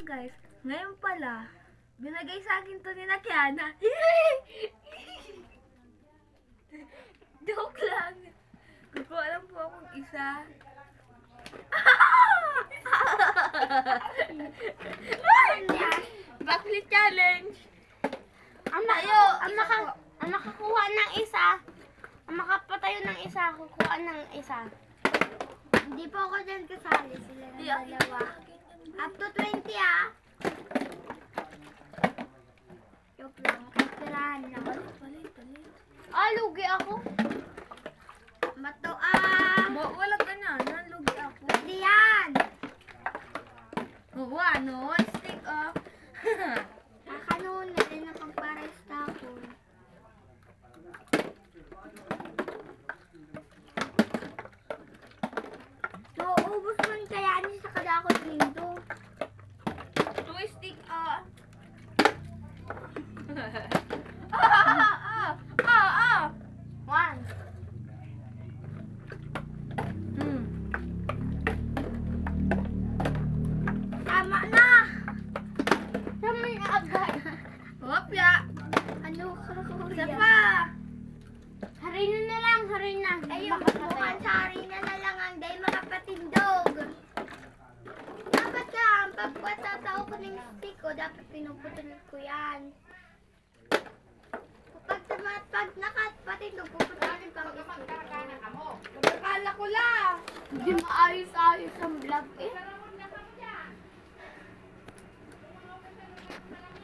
Guys, ngayon pala, binagay sa akin to ni Kiana. Joke lang. Kukuha lang po akong isa. Backlit challenge. Ang makakuha ng isa, ang makapatayo ng isa, kukuha ng isa. Hindi po ako dyan kasali, sila ng dalawa. Up to 20 ah. Joke lang, kapirahan lang. Palit. Lugi ako. Bato Wala ka na. Nalugi ako. Hindi yan. Ano? Stick off. Nakanuun na rin ang pares ako. Nauubos man kaya niya sa kadakot nindo. Two stick off. One. Tama na. Tama na agad. Hopya. Ano ka, Isa kuya? pa. Harina na lang, harina. Ayun, mukhang sa harina na lang ang day mga patindog. Dapat ka, ang pagpatatao ko ng stick ko, dapat pinuputol ko yan. Pag nakapatindog, puputulin ko ang stick ko. Akala ko lang. Hindi maayos-ayos ang vlog eh.